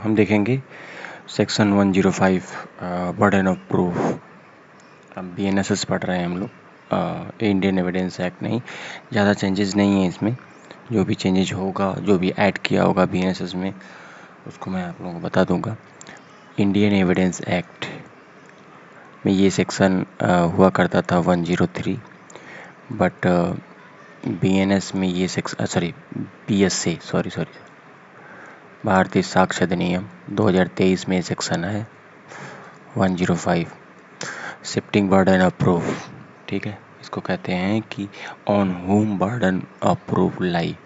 हम देखेंगे section 105 burden of proof. अब BNSS पढ़ रहे हैं हम लोग, इंडियन एविडेंस एक्ट। नहीं, ज़्यादा चेंजेस नहीं है इसमें। जो भी चेंजेस होगा, जो भी ऐड किया होगा BNSS में, उसको मैं आप लोगों को बता दूंगा। इंडियन एविडेंस एक्ट में ये सेक्शन हुआ करता था 103, बट BNS में ये सेक्शन PSA भारतीय साक्ष्य अधिनियम 2023 में सेक्शन है 105, शिफ्टिंग बर्डन ऑफ प्रूफ। ठीक है, इसको कहते हैं कि on home burden of proof lie.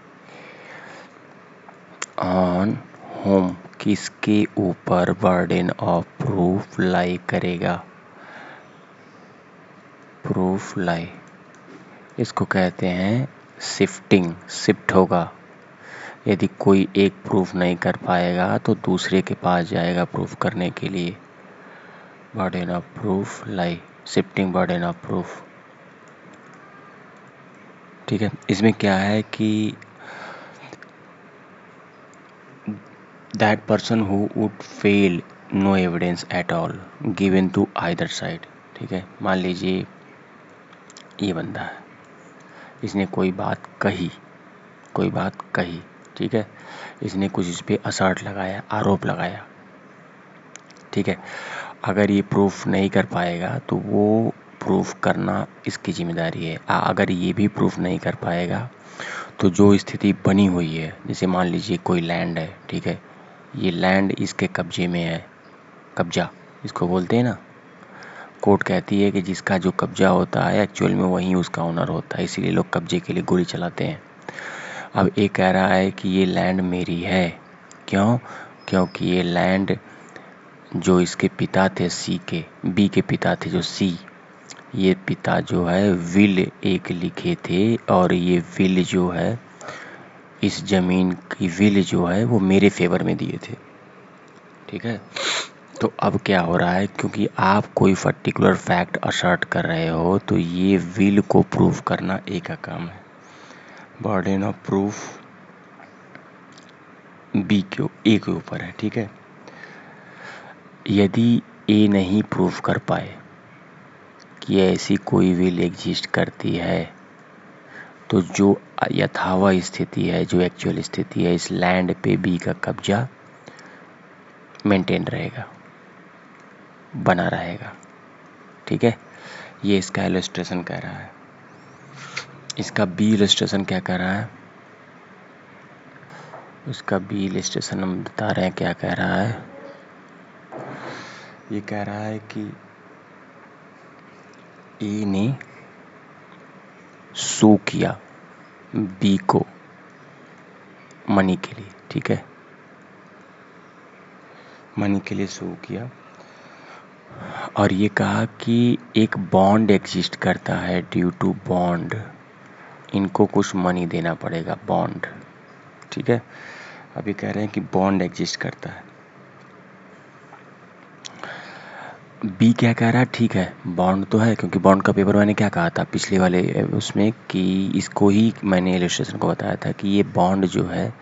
On home, किसके ऊपर बर्डन ऑफ प्रूफ लाई करेगा? प्रूफ लाई, इसको कहते हैं शिफ्टिंग। शिफ्ट होगा। यदि कोई एक प्रूफ नहीं कर पाएगा तो दूसरे के पास जाएगा प्रूफ करने के लिए। Burden of proof lie, shifting burden of proof. ठीक है, इसमें क्या है कि that person who would fail no evidence at all given to either side. ठीक है, मान लीजिए ये बंदा है, इसने कोई बात कही, ठीक है, इसने कुछ इस पे असर्ट लगाया, आरोप लगाया। ठीक है, अगर ये प्रूफ नहीं कर पाएगा तो वो प्रूफ करना इसकी जिम्मेदारी है। अगर ये भी प्रूफ नहीं कर पाएगा तो जो स्थिति बनी हुई है, जैसे मान लीजिए कोई लैंड है, ठीक है, ये लैंड इसके कब्जे में है, कब्जा इसको बोलते हैं ना। कोर्ट कहती है कि जिसका जो कब्जा होता है एक्चुअल में वही उसका ओनर होता है, इसीलिए लोग कब्जे के लिए गोली चलाते हैं। अब ये कह रहा है कि ये लैंड मेरी है। क्यों? क्योंकि ये लैंड जो इसके पिता थे बी के पिता थे जो सी, ये पिता जो है विल एक लिखे थे, और ये विल जो है, इस जमीन की विल जो है वो मेरे फेवर में दिए थे। ठीक है, तो अब क्या हो रहा है, क्योंकि आप कोई पर्टिकुलर फैक्ट असर्ट कर रहे हो तो ये विल को प्रूव करना ए का काम है। बर्डन ऑफ प्रूफ ए के ऊपर है। ठीक है, यदि ए नहीं प्रूफ कर पाए कि ऐसी कोई विल एग्जिस्ट करती है, तो जो यथावह स्थिति है, जो एक्चुअल स्थिति है, इस लैंड पे बी का कब्जा मेंटेन रहेगा, बना रहेगा। ठीक है, ये इसका इलस्ट्रेशन कह रहा है। इसका बी इलस्ट्रेशन क्या कह रहा है? इसका बी इलस्ट्रेशन हम बता रहे हैं क्या कह रहा है। ये कह रहा है कि ए ने सू किया बी को मनी के लिए। ठीक है, मनी के लिए सू किया, और ये कहा कि एक बॉन्ड एग्जिस्ट करता है, ड्यू टू बॉन्ड इनको कुछ मनी देना पड़ेगा, बॉन्ड। ठीक है, अभी कह रहे हैं कि बॉन्ड एग्जिस्ट करता है। बी क्या कह रहा है? ठीक है, बॉन्ड तो है, क्योंकि बॉन्ड का पेपर मैंने क्या कहा था पिछले वाले उसमें, कि इसको ही मैंने इलस्ट्रेशन को बताया था कि ये बॉन्ड जो है,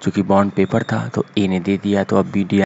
चूँकि बॉन्ड पेपर था तो ए ने दे दिया, तो अब बी